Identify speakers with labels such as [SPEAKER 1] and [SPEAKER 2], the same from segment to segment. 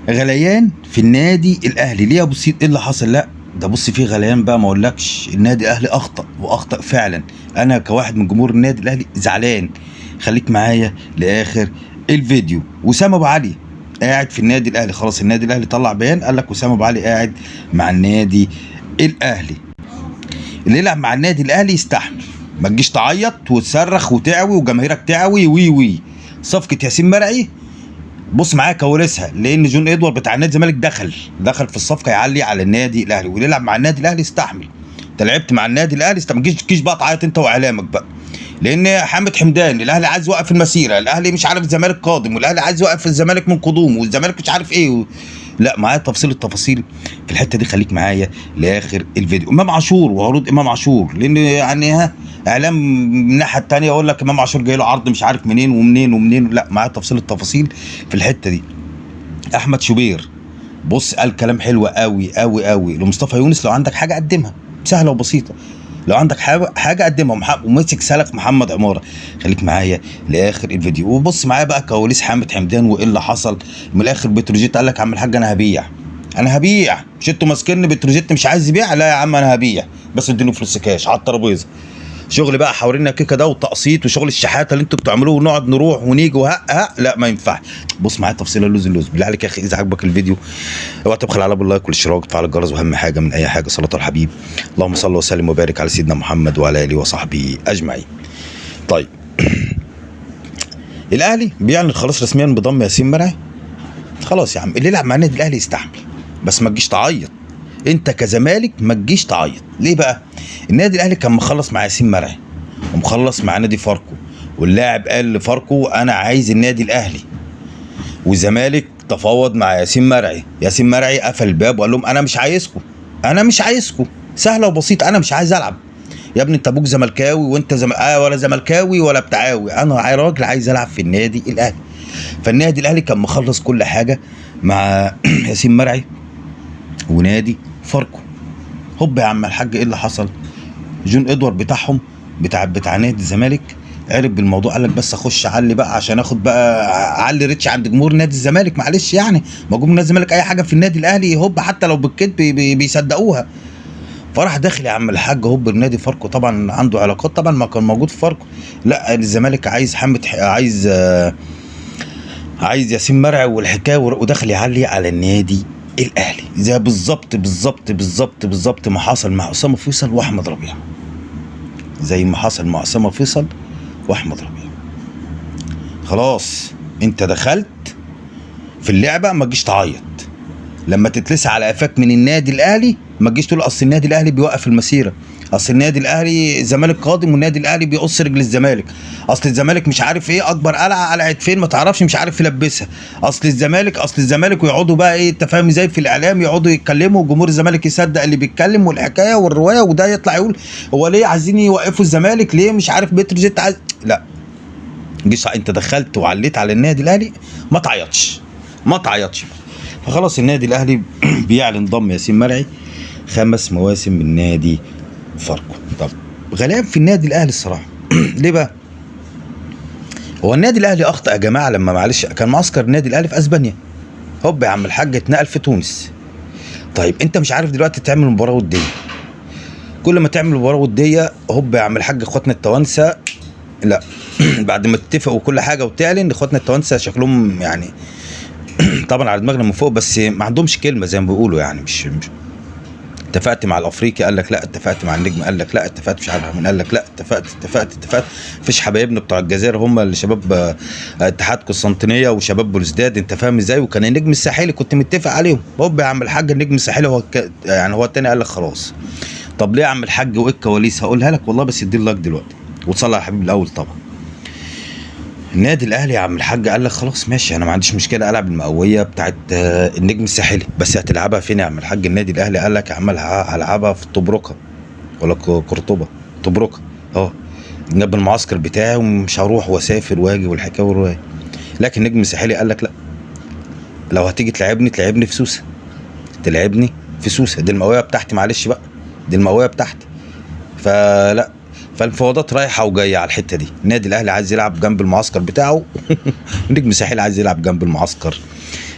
[SPEAKER 1] غليان في النادي الاهلي ليه يا ابو سيد؟ ايه اللي حصل؟ لا ده بص فيه غليان بقى ما اقولكش. النادي الاهلي اخطا واخطا فعلا. انا كواحد من جمهور النادي الاهلي زعلان. خليك معايا لاخر الفيديو. وسام ابو علي قاعد في النادي الاهلي خلاص. النادي الاهلي طلع بيان قال لك وسام ابو علي قاعد مع النادي الاهلي. اللي يلعب مع النادي الاهلي يستحمل، ما تجيش تعيط وتصرخ وتعوي وجماهيرك تعوي وي وي. صفقه ياسين مرعي بص معايا كواليسها، لان جون ادوارد بتاع النادي الزمالك دخل في الصفقه يعلي على النادي الاهلي. واللي يلعب مع النادي الاهلي استحمل. انت لعبت مع النادي الاهلي ما تجيش بقى تعيط انت واعلامك بقى. لان حامد حمدان الاهلي عايز يوقف المسيره، الاهلي مش عارف الزمالك قادم، والاهلي عايز يوقف الزمالك من قدومه، والزمالك مش عارف ايه لا معايا التفاصيل في الحته دي. خليك معايا لاخر الفيديو. امام عاشور وعروض امام عاشور، لان يعني اعلام من الناحيه الثانيه يقول لك امام عاشور جاي له عرض مش عارف منين ومنين ومنين. لا معايا التفاصيل في الحته دي. احمد شوبير بص قال كلام حلو قوي قوي قوي لمصطفى يونس. لو عندك حاجه قدمها، سهله وبسيطه. لو عندك حاجه قدمها. ومسك سلك محمد عماره. خليك معايا لاخر الفيديو. وبص معايا بقى كواليس حامد حمدان وايه اللي حصل من الاخر. بتروجيت قال لك يا عم الحاج انا هبيع. مش انتوا ماسكيني بتروجيت مش عايز يبيع؟ لا يا عم انا هبيع، بس اديني فلوس كاش على الترابيزه. شغل بقى حوالينا كيكه ده وتقسيط وشغل الشحاته اللي انتوا بتعملوه ونقعد نروح ونيجي لا ما ينفعش. بص معايا تفصيله اللوز بالله عليك يا اخي اذا عجبك الفيديو اوعى تبخل على باللايك والاشتراك وتفعل الجرس، واهم حاجه من اي حاجه صلاه الحبيب. اللهم صل وسلم وبارك على سيدنا محمد وعلى اله وصحبه اجمعين. طيب الاهلي بيعلن خلاص رسميا بضم ياسين مرعي. خلاص يا عم اللي يلعب مع النادي الاهلي يستحمل، بس ما تجيش تعيط. انت كزمالك ما تجيش تعيط. ليه بقى؟ النادي الاهلي كان مخلص مع ياسين مرعي ومخلص مع نادي فاركو، واللاعب قال لفاركو انا عايز النادي الاهلي. والزمالك تفاوض مع ياسين مرعي قفل الباب وقال لهم انا مش عايزكم. سهله وبسيطه. انا مش عايز العب يا ابني. انت ابوك زملكاوي وانت ولا زملكاوي ولا بتاعاوي. انا راجل عايز العب في النادي الاهلي. فالنادي الاهلي كان مخلص كل حاجه مع ياسين مرعي ونادي فاركو. هوب يا عم الحاج ايه اللي حصل؟ جون ادوارد بتاعهم بتاع نادي الزمالك عرف بالموضوع. قال لك بس اخش اعلي بقى عشان اخد بقى اعلي ريتش عند جمهور نادي الزمالك. معلش يعني ما جمهور نادي الزمالك اي حاجه في النادي الاهلي هوب حتى لو بالكذب بيصدقوها. فراح داخل يا عم الحاج هوب النادي فاركو. طبعا عنده علاقات طبعا ما كان موجود في فاركو. لا الزمالك عايز عايز ياسين مرعي والحكايه، وداخل يعلي على النادي الاهلي زي بالظبط ما حصل مع اسامه فيصل واحمد ربيع. زي ما حصل مع اسامه فيصل واحمد ربيع. خلاص انت دخلت في اللعبه ما تجيش تعيط. لما تتلسع على قفاك من النادي الاهلي ما تجيش تقول اصل النادي الاهلي بيوقف المسيره، اصل النادي الاهلي الزمالك قادم والنادي الاهلي بيقص رجل الزمالك، اصل الزمالك مش عارف ايه اكبر قلعت فين ما تعرفش مش عارف يلبسها، اصل الزمالك ويقعدوا بقى ايه انت فاهم ازاي في الاعلام يقعدوا يتكلموا وجمهور الزمالك يصدق اللي بيتكلم والحكايه والروايه، وده يطلع يقول هو ليه عايزين يوقفوا الزمالك ليه مش عارف بتروجيت عايز. لا جيش انت دخلت وعليت على النادي الاهلي ما تعيطش. فخلاص النادي الاهلي بيعلن ضم ياسين مرعي 5 مواسم من نادي فاركو. طب غلاب في النادي الاهلي الصراحه. ليه بقى؟ هو النادي الاهلي اخطا يا جماعه لما معلش كان معسكر النادي الاهلي في اسبانيا. هوب يا عم الحاج اتنقل في تونس. طيب انت مش عارف دلوقتي تعمل مباراه وديه. كل ما تعمل مباراه وديه هوب يا عم الحاج اخواتنا التوانسه لا بعد ما تتفقوا كل حاجه وتعلن اخواتنا التوانسه شكلهم يعني طبعا على دماغنا من فوق بس ما عندهمش كلمه زي ما بيقولوا يعني مش اتفقت مع الافريقي قال لك لا، اتفقت مع النجم قال لك لا، اتفقت مش عارف مين قال لك لا، اتفقت. مفيش حبايبنا بتوع الجزائر هم اللي شباب اتحاد قسنطينيه وشباب بلوزداد انت فاهم ازاي، وكان النجم الساحلي كنت متفق عليهم. هوب يا عم الحاج النجم الساحلي هو يعني هو التاني قال لك خلاص. طب ليه يا عم الحاج وايه الكواليس؟ هقولها لك والله بس ادي اللايك دلوقتي وتصلي على الحبيب الاول. طبعا النادي الاهلي يا عم الحاج قال لك خلاص ماشي انا ما عنديش مشكله العب المئويه بتاعت النجم الساحلي، بس هتلعبها فين يا عم الحاج؟ النادي الاهلي قال لك يا عم هلعبها في طبرقه ولا قرطبه. طبرقه جنب المعسكر بتاعي ومش هروح واسافر واجي والحكايه والروايه. لكن النجم الساحلي قال لك لا، لو هتيجي تلعبني في سوسه، تلعبني في سوسه، دي المئويه بتاعتي معلش بقى، دي المئويه بتاعتي. فلا فالمفاوضات رايحه وجايه على الحته دي. النادي الاهلي عايز يلعب جنب المعسكر بتاعه النجم الساحلي عايز يلعب جنب المعسكر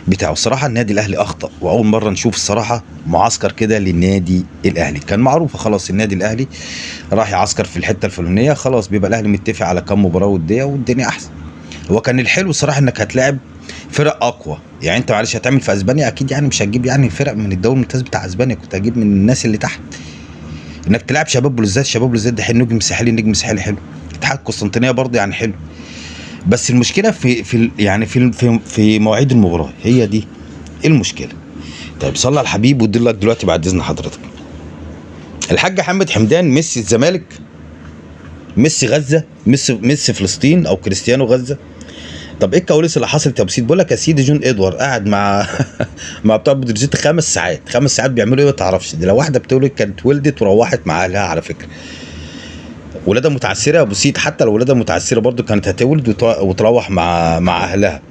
[SPEAKER 1] بتاعه. الصراحه النادي الاهلي اخطا، واول مره نشوف الصراحه معسكر كده للنادي الاهلي. كان معروفه خلاص النادي الاهلي راح يعسكر في الحته الفلانيه، خلاص بيبقى الاهلي متفق على كام مباراه وديه والدنيا احسن. هو كان الحلو الصراحه انك هتلاعب فرق اقوى. يعني انت معلش هتعمل في اسبانيا اكيد، يعني مش هتجيب يعني فرق من الدوري الممتاز بتاع اسبانيا، كنت هتجيب من الناس اللي تحت. انك تلعب شباب بلوزداد، شباب بلوزداد ده حلو، نجم ساحلي، نجم ساحلي حلو، اتحاد قسطنطينيه برضه يعني حلو. بس المشكله في مواعيد المباراه، هي دي المشكله. طيب صلى على الحبيب ودي لك دلوقتي بعد اذن حضرتك. الحاج حامد حمدان ميسي الزمالك، ميسي غزه، ميسي فلسطين او كريستيانو غزه. طب ايه الكواليس اللي حصلت يا ابو سيد؟ بقول لك يا سيدي جون ادوار قاعد مع مع بتوع بتروجيت 5 ساعات، 5 ساعات بيعملوا ايه ما تعرفش. دي لو واحده بتولد كانت ولدت وروحت مع اهلها على فكره. ولادها متعسره يا ابو سيد، حتى لو ولادها متعسره برضو كانت هتولد وتروح مع اهلها.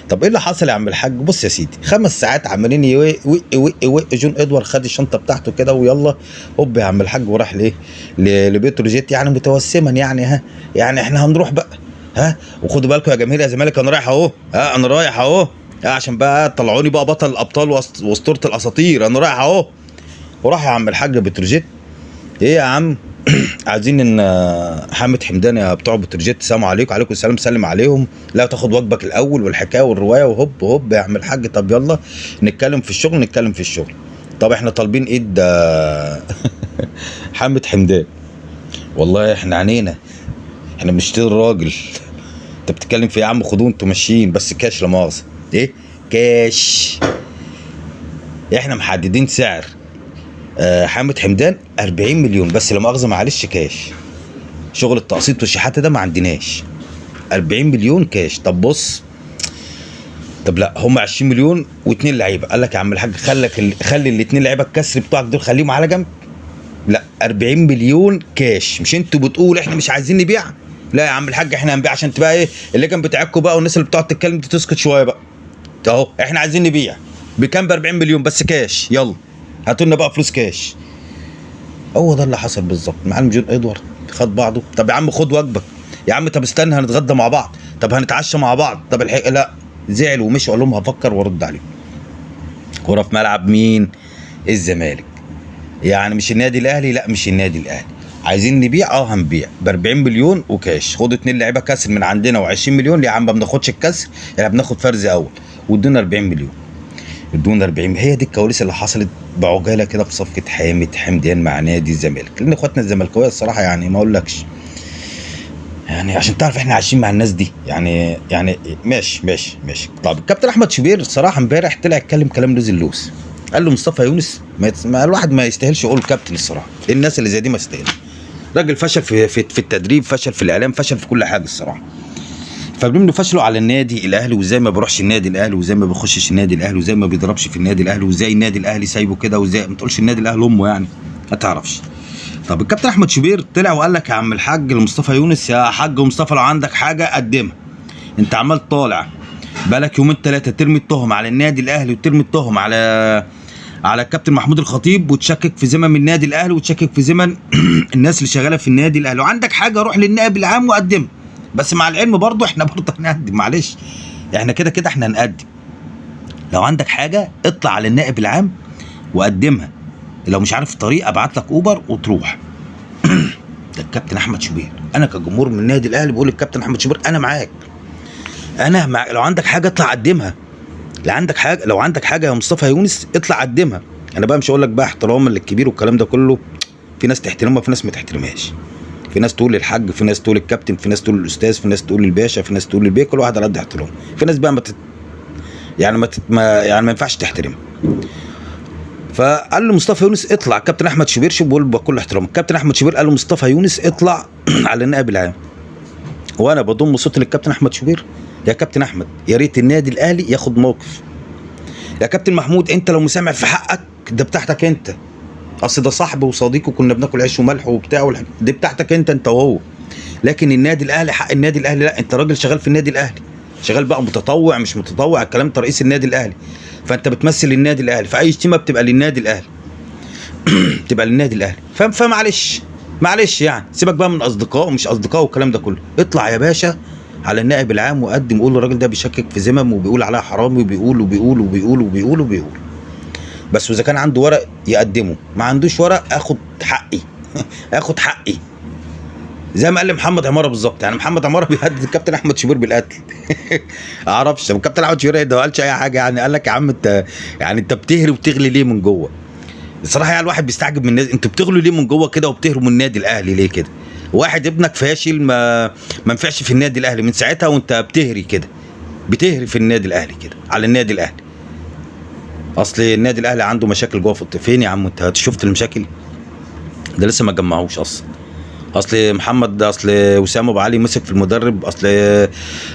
[SPEAKER 1] طب ايه اللي حصل يا عم الحاج؟ بص يا سيدي، 5 ساعات عمالين يوق جون ادوار خد الشنطه بتاعته كده ويلا هوب يا عم الحاج وراح لايه؟ لبتروجيت، يعني متوسما يعني ها، يعني احنا هنروح بقى ها. وخدوا بالكم يا جماهير يا زمالك انا رايح اهو، ها انا رايح اهو، عشان بقى طلعوني بقى بطل الابطال واسطوره الاساطير، انا رايح اهو. وراح يا عم الحاج بتروجيت. ايه يا عم عايزين ان حامد حمدان يا بتوع بتروجيت السلام عليكم. وعليكم السلام، سلم عليهم، لا تاخد واجبك الاول والحكايه والروايه وهوب هوب يا عم الحاج. طب يلا نتكلم في الشغل، نتكلم في الشغل. طب احنا طالبين ايد حامد حمدان. والله احنا عنينا، احنا بنشتري الراجل. انت بتتكلم في ايه يا عم؟ خدوه انتوا ماشيين بس كاش لا مؤاخذه. ايه كاش؟ احنا محددين سعر حامد حمدان 40 مليون بس لا مؤاخذه معلش كاش. شغل التقسيط والشحاته ده ما عندناش. 40 مليون كاش. طب بص، طب لا هم 20 مليون واثنين لعيبه. قال لك يا عم الحاج خلي الاثنين لعيبه الكسر بتوعك دول خليهم على جنب. لا 40 مليون كاش. مش انتوا بتقول احنا مش عايزين نبيع؟ لا يا عم الحاج احنا هنبيع عشان تبقى ايه اللجان بتاعكم بقى والناس اللي بتقعد تتكلم دي تسكت شويه بقى. اهو احنا عايزين نبيع بكام؟ ب 40 مليون بس كاش. يلا هاتوا لنا بقى فلوس كاش. هو ده اللي حصل بالظبط. معلم جون ادوارد خد بعضه. طب يا عم خد واجبك يا عم. طب استنى هنتغدى مع بعض، طب هنتعشى مع بعض. طب لا زعل ومشي وقال لهم هفكر وارد عليهم. كوره في ملعب مين؟ الزمالك. يعني مش النادي الاهلي، لا مش النادي الاهلي. عايزين نبيع هنبيع ب 40 مليون وكاش. خدوا 2 لعيبه كسر من عندنا و20 مليون. يا عم ما بناخدش الكسر، يعني بناخد فرز اول وادونا 40 مليون. ادونا 40. هي دي الكواليس اللي حصلت بعجاله كده في صفقه حامد حمدان مع نادي الزمالك. لان اخواتنا الزملكاويه الصراحه يعني ما اقولكش، يعني عشان تعرف احنا عايشين مع الناس دي. يعني ماشي. طب الكابتن احمد شوبير الصراحه امبارح طلع اتكلم كلام لوز اللوز. قال له مصطفى يونس ما الواحد ما يستاهلش يقول كابتن الصراحه. الناس اللي زي دي ما يستاهلش. راجل فشل في التدريب، فشل في الاعلام، فشل في كل حاجه الصراحه. فبنمنوا فشلوا على النادي الاهلي، وازاي ما بيروحش النادي الاهلي، وازاي ما بيخشش النادي الاهلي، وازاي ما بيضربش في النادي الاهلي، وازاي النادي الاهلي سايبه كده، وازاي ما تقولش النادي الاهلي امه يعني ما تعرفش. طب الكابتن احمد شوبير طلع وقال لك يا عم الحاج لمصطفى يونس، يا حاج مصطفى لو عندك حاجه قدمها. انت عمال طالع بقالك يومين 3 ترمي التهم على النادي الاهلي وترمي التهم على الكابتن محمود الخطيب، وتشكك في ذمم النادي الاهلي وتشكك في ذمم الناس اللي شغاله في النادي الاهلي. وعندك حاجه روح للنائب العام وقدمها. بس مع العلم برضه احنا برضه هنقدم، معلش احنا كده احنا هنقدم. لو عندك حاجه اطلع على النائب العام وقدمها. لو مش عارف الطريق ابعت لك اوبر وتروح. ده الكابتن احمد شوبير. انا كجمهور من النادي الاهلي بقول للكابتن احمد شوبير انا معاك، لو عندك حاجه اطلع قدمها. لو عندك حاجه يا مصطفى يونس اطلع قدمها. انا بقى مش هقول لك بقى احتراما للكبير والكلام ده كله. في ناس تحترمها وفي ناس ما تحترمهاش. في ناس تقول للحاج، في ناس تقول الكابتن، في ناس تقول الاستاذ، في ناس تقول الباشا، في ناس تقول البيه. كل واحد على قد احترامه. في ناس بقى ما ينفعش تحترمها. فقال له مصطفى يونس اطلع. الكابتن احمد شوبير شو بقول بكل احترام، الكابتن احمد شوبير قال له مصطفى يونس اطلع على النائب العام. وانا بضم صوتي للكابتن احمد شوبير، يا كابتن احمد يا ريت النادي الاهلي ياخد موقف. يا كابتن محمود انت لو مسامع في حقك ده بتاعتك انت، اصل ده صاحبي وصديقي وكنا بناكل عيش وملح وبتاع دي بتاعتك انت وهو. لكن النادي الاهلي حق النادي الاهلي. لا انت راجل شغال في النادي الاهلي، شغال بقى متطوع مش متطوع، الكلام ده رئيس النادي الاهلي. فانت بتمثل النادي الاهلي، فاي شتيمه بتبقى للنادي الاهلي بتبقى للنادي الاهلي. فمعلش يعني سيبك بقى من اصدقاء ومش اصدقاء والكلام ده كله. اطلع يا باشا على النائب العام وقدم وقول الراجل ده بيشكك في ذمم وبيقول عليها حرامي وبيقول وبيقول وبيقول وبيقول وبيقول. بس واذا كان عنده ورق يقدمه، ما عندوش ورق اخد حقي اخد حقي. زي ما قال لي محمد عماره بالظبط، يعني محمد عماره بيهدد الكابتن احمد شوبير بالقتل. اعرفش الكابتن احمد شوبير ده ما قالش اي حاجه، يعني قال لك يا عم انت يعني انت بتهري وبتغلي ليه من جوه؟ الصراحه يعني الواحد بيستعجب من الناس، انتوا بتغلوا ليه من جوه كده وبتهروا من النادي الاهلي ليه كده؟ واحد ابنك فاشل ما ينفعش في النادي الاهلي من ساعتها وانت بتهري كده، بتهري في النادي الاهلي كده على النادي الاهلي. اصل النادي الاهلي عنده مشاكل جوه في فين يا عم؟ انت شفت المشاكل؟ ده لسه ما جمعوش اصلا. اصل وسام ابو علي مسك في المدرب، اصل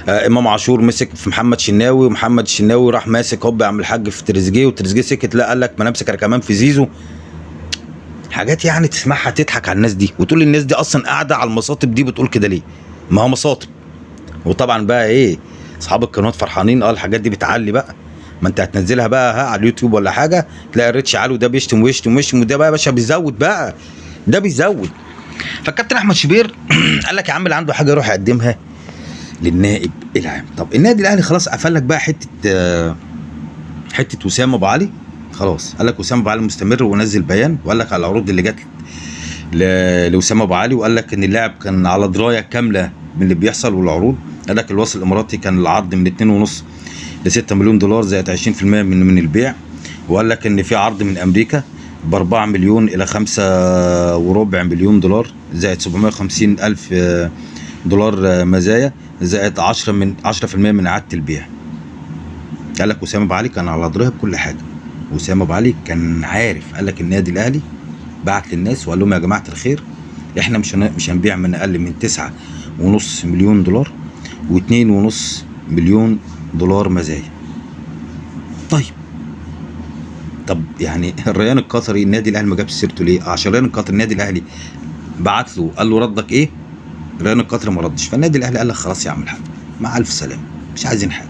[SPEAKER 1] امام عاشور مسك في محمد شناوي، ومحمد الشناوي راح ماسك هوب عم الحاج في تريزيجيه، وتريزيجيه سكت، لا قال لك ما انا امسك انا كمان في زيزو. حاجات يعني تسمعها تضحك على الناس دي، وتقول الناس دي اصلا قاعده على المصاطب دي بتقول كده ليه؟ ما هو مصاطب. وطبعا بقى ايه اصحاب القنوات فرحانين، الحاجات دي بتعلي بقى، ما انت هتنزلها بقى على اليوتيوب ولا حاجه تلاقي الريتش عالي وده بيشتم ويشتم ويشتم، وده بقى يا باشا بيزود بقى، ده بيزود. فالكابتن احمد شوبير قال لك يا عم اللي عنده حاجه يروح يقدمها للنائب العام. طب النادي الاهلي خلاص قفل لك بقى حته وسام ابو علي، خلاص قال لك وسام ابو علي مستمر، ونزل بيان وقال لك على العروض اللي جت لوسام ابو علي، وقال لك ان اللاعب كان على درايه كامله من اللي بيحصل والعروض. قال لك الوصل الاماراتي كان العرض من 2.5 ل 6 مليون دولار زائد 20% من البيع، وقال لك ان في عرض من امريكا ب 4 مليون الى 5.25 مليون دولار زائد 750 الف دولار مزايا زائد 10% من اعاده البيع. قال لك وسام ابو علي كان على درايه بكل حاجه، وسام ابو علي كان عارف. قال لك النادي الاهلي بعت للناس وقال لهم يا جماعه الخير احنا مش هنبيع من اقل من 9.5 مليون دولار و2.5 مليون دولار مزايا. طب يعني الريان القطري النادي الاهلي ما جابش سيرته ليه؟ عشان الريان القطري النادي الاهلي بعت له قال له ردك ايه؟ الريان القطري ما ردش، فالنادي الاهلي قال لك خلاص يا عم الحاج مع الف سلامه مش عايزين حاجه.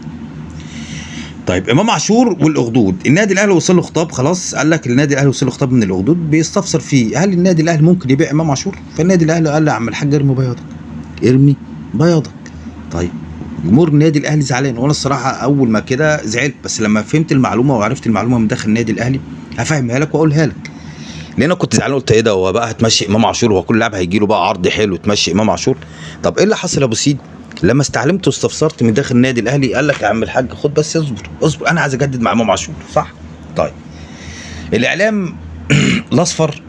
[SPEAKER 1] طيب امام عاشور والاخدود، النادي الاهلي وصل له خطاب خلاص، قال لك النادي الاهلي وصل له خطاب من الاخدود بيستفسر فيه هل النادي الاهلي ممكن يبيع امام عاشور؟ فالنادي الاهلي قال له يا عم الحاج ارمي بياضك ارمي بياضك. طيب جمهور النادي الاهلي زعلان، وانا الصراحه اول ما كده زعلت، بس لما فهمت المعلومه وعرفت المعلومه من داخل النادي الاهلي هفهمها لك واقولها لك. لان انا كنت زعلان قلت ايه ده، هو بقى هتمشي امام عاشور؟ هو كل لاعب هيجي له بقى عرض حلو تمشي امام عاشور؟ طب ايه اللي حصل يا ابو سيد لما استعلمت واستفسرت من داخل النادي الاهلي؟ قال لك يا عم الحاج خد بس اصبر انا عايز اجدد مع امام عاشور، صح؟ طيب الاعلام الاصفر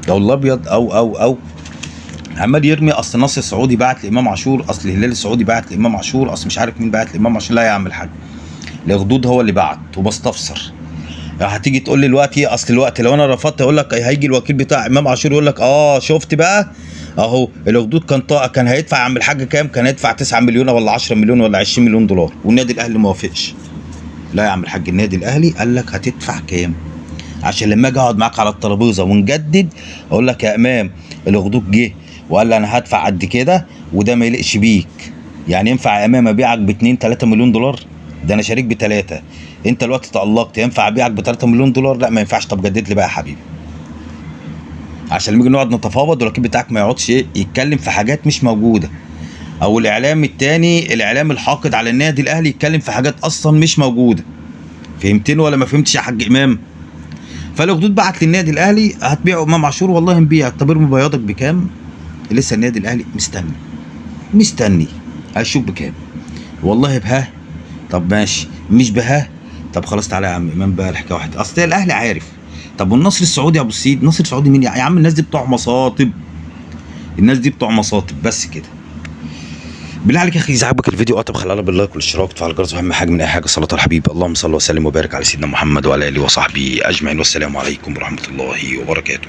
[SPEAKER 1] او الابيض او عمال يرمي اصل النصر السعودي بعت لامام عاشور، اصل الهلال السعودي بعت لامام عاشور، اصل مش عارف مين بعت لامام عاشور. لا يا عم الحاج الاخدود هو اللي بعت وبستفسر. هتيجي تقول لي دلوقتي اصل الوقت لو انا رفضت اقول لك هيجي الوكيل بتاع امام عاشور يقول لك شفت بقى اهو الاخدود كان هيدفع يا عم الحاج كام؟ كان هيدفع 9 مليون ولا 10 مليون ولا 20 مليون دولار والنادي الاهلي ما وافقش. لا يا عم الحاج النادي الاهلي قال لك هتدفع كام عشان لما اجي اقعد معاك على الترابيزه ونجدد اقول لك يا امام الاخدود جه وقال لي انا هدفع قد كده وده ما يليقش بيك. يعني ينفع يا امام ابيعك ب 2-3 مليون دولار؟ ده انا شريك ب3، انت دلوقتي تألقت، ينفع ابيعك ب 3 مليون دولار؟ لا ما ينفعش. طب جدد لي بقى يا حبيبي عشان لما نيجي نقعد نتفاوض والوكيل بتاعك ما يقعدش يتكلم في حاجات مش موجوده، او الاعلام التاني الاعلام الحاقد على النادي الاهلي يتكلم في حاجات اصلا مش موجوده. فهمتني ولا ما فهمتش يا حاج امام؟ فالاخدود بعت للنادي الاهلي هتبيعوا امام عاشور؟ والله نبيع. طب ارمي بياضك بكام؟ لسه النادي الاهلي مستني هيشوف بكام. والله بها طب ماشي، مش بها طب خلاص تعالى يا عم امام بقى الحكايه واحده. اصل الاهلي عارف. طب والنصر السعودي يا ابو السيد؟ النصر السعودي مين يا عم؟ الناس دي بتوع مصاطب، الناس دي بتوع مصاطب بس كده. بالله عليك يا اخي اذا عجبك الفيديو اعتب خلينا باللايك والاشتراك وتفعل الجرس، واهم حاجه من اي حاجه صلاه الحبيب. اللهم صل وسلم وبارك على سيدنا محمد وعلى اله وصحبه اجمعين، والسلام عليكم ورحمه الله وبركاته.